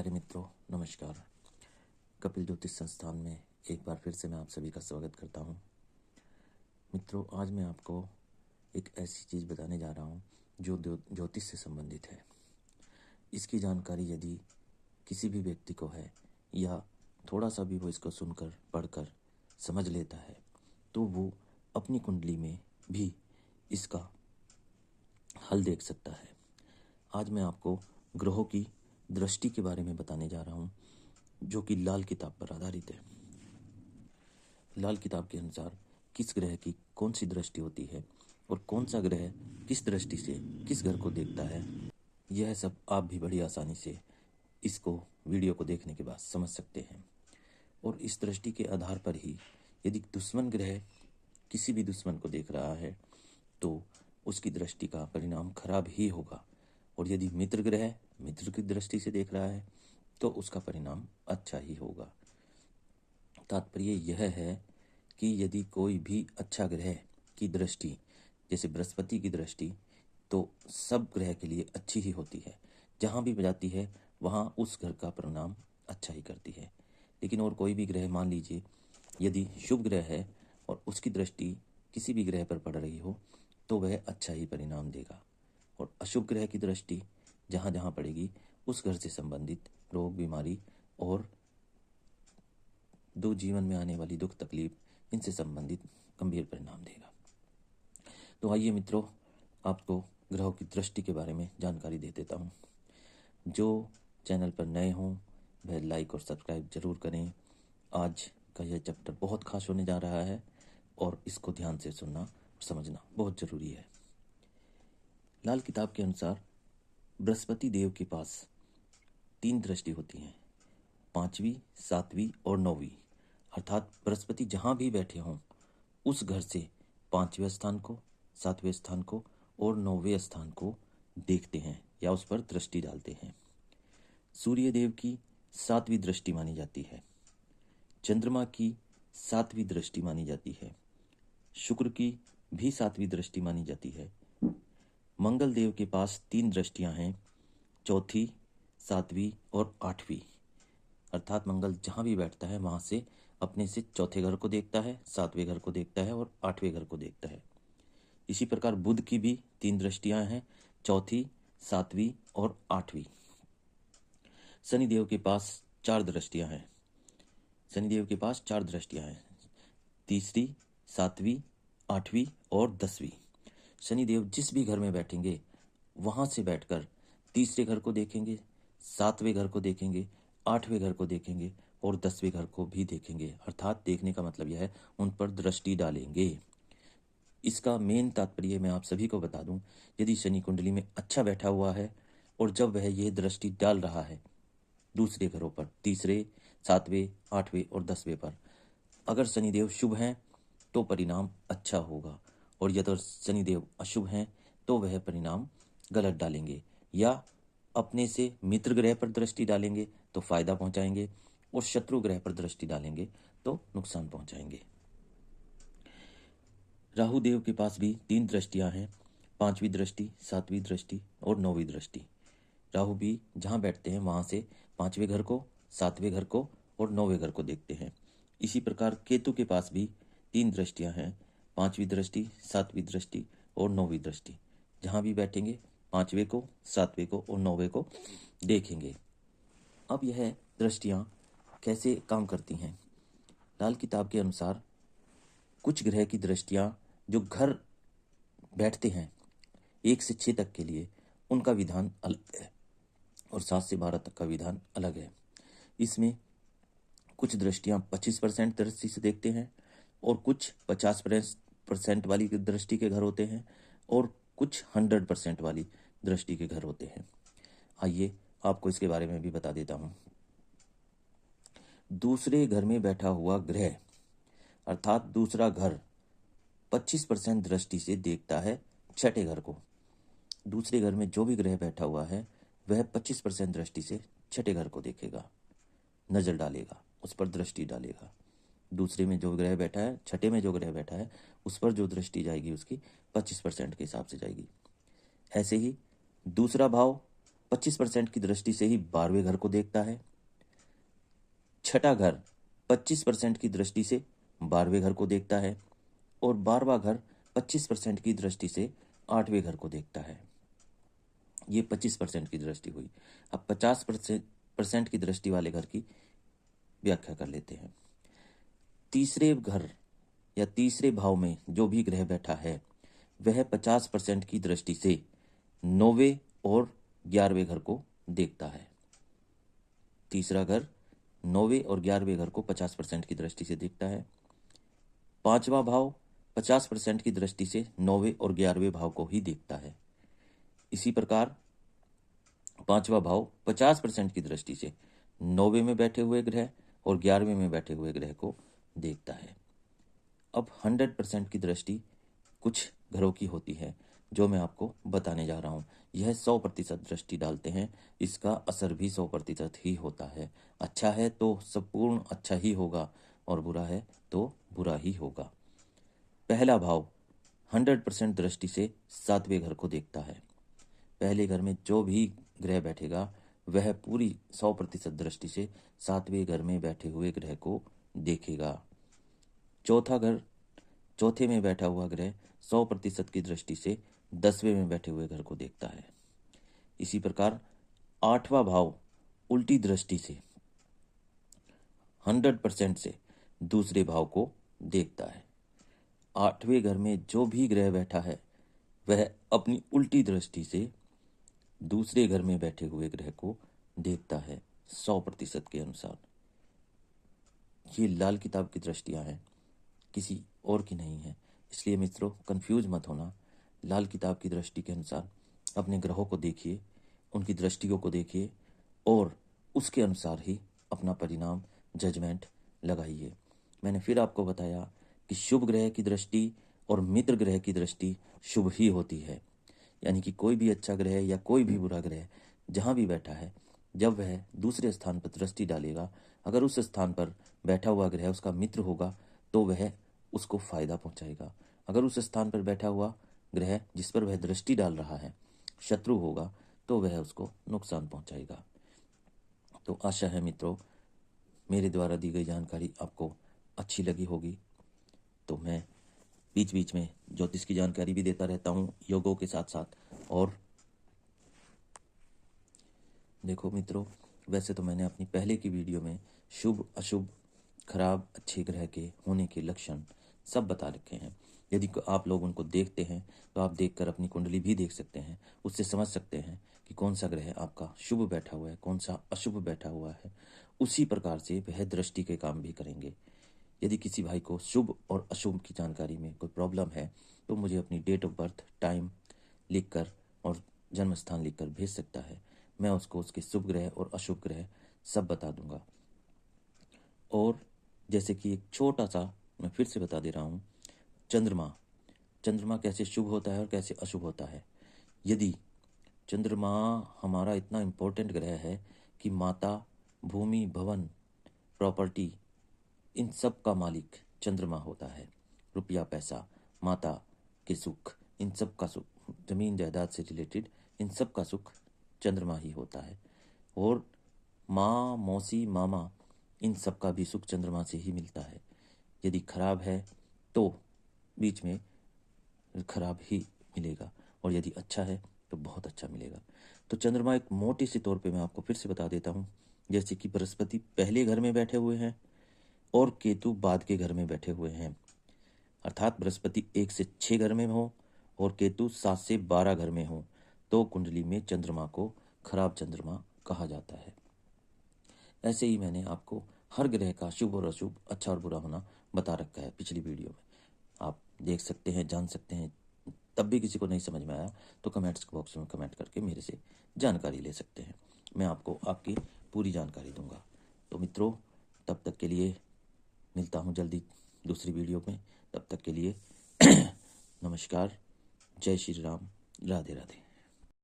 प्यारे मित्रों, नमस्कार। कपिल ज्योतिष संस्थान में एक बार फिर से मैं आप सभी का स्वागत करता हूं। मित्रों, आज मैं आपको एक ऐसी चीज़ बताने जा रहा हूं जो ज्योतिष से संबंधित है। इसकी जानकारी यदि किसी भी व्यक्ति को है या थोड़ा सा भी वो इसको सुनकर पढ़कर समझ लेता है तो वो अपनी कुंडली में भी इसका हल देख सकता है। आज मैं आपको ग्रहों की दृष्टि के बारे में बताने जा रहा हूँ, जो कि लाल किताब पर आधारित है। लाल किताब के अनुसार किस ग्रह की कौन सी दृष्टि होती है और कौन सा ग्रह किस दृष्टि से किस घर को देखता है, यह सब आप भी बड़ी आसानी से इसको वीडियो को देखने के बाद समझ सकते हैं। और इस दृष्टि के आधार पर ही यदि दुश्मन ग्रह किसी भी दुश्मन को देख रहा है तो उसकी दृष्टि का परिणाम खराब ही होगा, और यदि मित्र ग्रह मित्र की दृष्टि से देख रहा है तो उसका परिणाम अच्छा ही होगा। तात्पर्य यह है कि यदि कोई भी अच्छा ग्रह की दृष्टि, जैसे बृहस्पति की दृष्टि, तो सब ग्रह के लिए अच्छी ही होती है। जहाँ भी जाती है वहाँ उस घर का परिणाम अच्छा ही करती है। लेकिन और कोई भी ग्रह, मान लीजिए यदि शुभ ग्रह है और उसकी दृष्टि किसी भी ग्रह पर पड़ रही हो तो वह अच्छा ही परिणाम देगा, और अशुभ ग्रह की दृष्टि जहाँ जहाँ पड़ेगी उस घर से संबंधित रोग, बीमारी और दो जीवन में आने वाली दुख तकलीफ, इनसे संबंधित गंभीर परिणाम देगा। तो आइए मित्रों, आपको ग्रहों की दृष्टि के बारे में जानकारी दे देता हूँ। जो चैनल पर नए हों वह लाइक और सब्सक्राइब जरूर करें। आज का यह चैप्टर बहुत खास होने जा रहा है और इसको ध्यान से सुनना और समझना बहुत ज़रूरी है। लाल किताब के अनुसार बृहस्पति देव के पास 3 दृष्टि होती हैं, 5वीं, 7वीं और 9वीं। अर्थात बृहस्पति जहाँ भी बैठे हों उस घर से 5वें स्थान को, 7वें स्थान को और 9वें स्थान को देखते हैं या उस पर दृष्टि डालते हैं। सूर्य देव की 7वीं दृष्टि मानी जाती है, चंद्रमा की 7वीं दृष्टि मानी जाती है, शुक्र की भी 7वीं दृष्टि मानी जाती है। मंगल देव के पास 3 दृष्टियां हैं, चौथी, 7वीं और 8वीं। अर्थात मंगल जहाँ भी बैठता है वहाँ से अपने से चौथे घर को देखता है, 7वें घर को देखता है और 8वें घर को देखता है। इसी प्रकार बुध की भी 3 दृष्टियां हैं, चौथी, 7वीं और 8वीं। शनिदेव के पास 4 दृष्टियां हैं। शनिदेव के पास 4 दृष्टियां हैं, तीसरी, 7वीं, 8वीं और 10वीं। शनिदेव जिस भी घर में बैठेंगे वहां से बैठकर तीसरे घर को देखेंगे, 7वें घर को देखेंगे, 8वें घर को देखेंगे और 10वें घर को भी देखेंगे। अर्थात देखने का मतलब यह है उन पर दृष्टि डालेंगे। इसका मेन तात्पर्य मैं आप सभी को बता दूं, यदि शनि कुंडली में अच्छा बैठा हुआ है और जब वह यह दृष्टि डाल रहा है दूसरे घरों पर, तीसरे, 7वें, 8वें और 10वें पर, अगर शनिदेव शुभ हैं तो परिणाम अच्छा होगा, और यदि शनिदेव अशुभ हैं तो वह परिणाम गलत डालेंगे, या अपने से मित्र ग्रह पर दृष्टि डालेंगे तो फायदा पहुंचाएंगे और शत्रु ग्रह पर दृष्टि डालेंगे तो नुकसान पहुंचाएंगे। राहु देव के पास भी 3 दृष्टियां हैं, 5वीं दृष्टि, 7वीं दृष्टि और 9वीं दृष्टि। राहु भी जहां बैठते हैं वहां से 5वें घर को, 7वें घर को और 9वें घर को देखते हैं। इसी प्रकार केतु के पास भी 3 दृष्टियां हैं, 5वीं दृष्टि, 7वीं दृष्टि और 9वीं दृष्टि। जहां भी बैठेंगे 5वें को, 7वें को और 9वें को देखेंगे। अब यह दृष्टियां कैसे काम करती हैं? लाल किताब के अनुसार कुछ ग्रह की दृष्टियां जो घर बैठते हैं 1 से 6 तक के लिए, उनका विधान अलग है और 7 से 12 तक का विधान अलग है। इसमें कुछ दृष्टियां 25% दृष्टि से देखते हैं और कुछ 50% वाली दृष्टि के घर होते हैं और कुछ 100% वाली दृष्टि के घर होते हैं। आइए आपको इसके बारे में भी बता देता हूं। दूसरे घर में बैठा हुआ ग्रह अर्थात दूसरा घर 25% दृष्टि से देखता है छठे घर को। दूसरे घर में जो भी ग्रह बैठा हुआ है वह 25% दृष्टि से छठे घर को देखेगा, नजर डालेगा, उस पर दृष्टि डालेगा। दूसरे में जो ग्रह बैठा है, छठे में जो ग्रह बैठा है, उस पर जो दृष्टि जाएगी उसकी 25% के हिसाब से जाएगी। ऐसे ही दूसरा भाव 25% की दृष्टि से ही 12वें घर को देखता है। छठा घर 25% की दृष्टि से 12वें घर को देखता है और 12वां घर 25% की दृष्टि से 8वें घर को देखता है। ये 25% की दृष्टि हुई। अब 50% की दृष्टि वाले घर की व्याख्या कर लेते हैं। तीसरे घर या तीसरे भाव में जो भी ग्रह बैठा है वह 50% की दृष्टि से 9वें और 11वें घर को देखता है। तीसरा घर 9वें और 11वें घर को 50% की दृष्टि से देखता है। पांचवा भाव 50% की दृष्टि से 9वें और 11वें भाव को ही देखता है। इसी प्रकार पांचवा भाव 50% की दृष्टि से 9वें में बैठे हुए ग्रह और 11वें में बैठे हुए ग्रह को देखता है। अब 100% की दृष्टि कुछ घरों की होती है जो मैं आपको बताने जा रहा हूँ। यह 100% दृष्टि डालते हैं, इसका असर भी 100% ही होता है। अच्छा है तो संपूर्ण अच्छा ही होगा और बुरा है तो बुरा ही होगा। पहला भाव 100% दृष्टि से 7वें घर को देखता है। पहले घर में जो भी ग्रह बैठेगा वह पूरी 100% दृष्टि से 7वें घर में बैठे हुए ग्रह को देखेगा। चौथा घर, चौथे में बैठा हुआ ग्रह 100% की दृष्टि से 10वें में बैठे हुए घर को देखता है। इसी प्रकार 8वां भाव उल्टी दृष्टि से 100% से दूसरे भाव को देखता है। 8वें घर में जो भी ग्रह बैठा है वह अपनी उल्टी दृष्टि से दूसरे घर में बैठे हुए ग्रह को देखता है 100% के अनुसार। ये लाल किताब की दृष्टियां हैं, किसी और की नहीं है। इसलिए मित्रों कंफ्यूज मत होना। लाल किताब की दृष्टि के अनुसार अपने ग्रहों को देखिए, उनकी दृष्टियों को देखिए और उसके अनुसार ही अपना परिणाम जजमेंट लगाइए। मैंने फिर आपको बताया कि शुभ ग्रह की दृष्टि और मित्र ग्रह की दृष्टि शुभ ही होती है। यानी कि कोई भी अच्छा ग्रह या कोई भी बुरा ग्रह जहाँ भी बैठा है, जब वह दूसरे स्थान पर दृष्टि डालेगा, अगर उस स्थान पर बैठा हुआ ग्रह उसका मित्र होगा तो वह उसको फायदा पहुंचाएगा। अगर उस स्थान पर बैठा हुआ ग्रह जिस पर वह दृष्टि डाल रहा है शत्रु होगा तो वह उसको नुकसान पहुंचाएगा। तो आशा है मित्रों मेरे द्वारा दी गई जानकारी आपको अच्छी लगी होगी। तो मैं बीच बीच में ज्योतिष की जानकारी भी देता रहता हूँ योगों के साथ साथ। और देखो मित्रों, वैसे तो मैंने अपनी पहले की वीडियो में शुभ अशुभ खराब अच्छे ग्रह के होने के लक्षण सब बता रखे हैं। यदि आप लोग उनको देखते हैं तो आप देखकर अपनी कुंडली भी देख सकते हैं, उससे समझ सकते हैं कि कौन सा ग्रह आपका शुभ बैठा हुआ है, कौन सा अशुभ बैठा हुआ है। उसी प्रकार से वह दृष्टि के काम भी करेंगे। यदि किसी भाई को शुभ और अशुभ की जानकारी में कोई प्रॉब्लम है तो मुझे अपनी डेट ऑफ बर्थ, टाइम लिखकर और जन्म स्थान लिखकर भेज सकता है। मैं उसको उसके शुभ ग्रह और अशुभ ग्रह सब बता दूंगा। और जैसे कि एक छोटा सा मैं फिर से बता दे रहा हूँ, चंद्रमा, चंद्रमा कैसे शुभ होता है और कैसे अशुभ होता है। यदि चंद्रमा हमारा इतना इम्पोर्टेंट ग्रह है कि माता, भूमि, भवन, प्रॉपर्टी इन सब का मालिक चंद्रमा होता है। रुपया, पैसा, माता के सुख, इन सब का सुख, जमीन जायदाद से रिलेटेड इन सब का सुख चंद्रमा ही होता है। और माँ, मौसी, मामा इन सब का भी सुख चंद्रमा से ही मिलता है। यदि खराब है तो बीच में खराब ही मिलेगा और यदि अच्छा है तो बहुत अच्छा मिलेगा। तो चंद्रमा एक मोटे से तौर पे मैं आपको फिर से बता देता हूँ। जैसे कि बृहस्पति पहले घर में बैठे हुए हैं और केतु बाद के घर में बैठे हुए हैं। अर्थात बृहस्पति 1 से 6 घर में हो और केतु 7 से 12 घर में हो तो कुंडली में चंद्रमा को खराब चंद्रमा कहा जाता है। ऐसे ही मैंने आपको हर ग्रह का शुभ और अशुभ, अच्छा और बुरा होना बता रखा है पिछली वीडियो में। आप देख सकते हैं, जान सकते हैं। तब भी किसी को नहीं समझ में आया तो कमेंट्स बॉक्स में कमेंट करके मेरे से जानकारी ले सकते हैं। मैं आपको आपकी पूरी जानकारी दूंगा। तो मित्रों तब तक के लिए मिलता हूँ जल्दी दूसरी वीडियो में। तब तक के लिए नमस्कार, जय श्री राम, राधे राधे।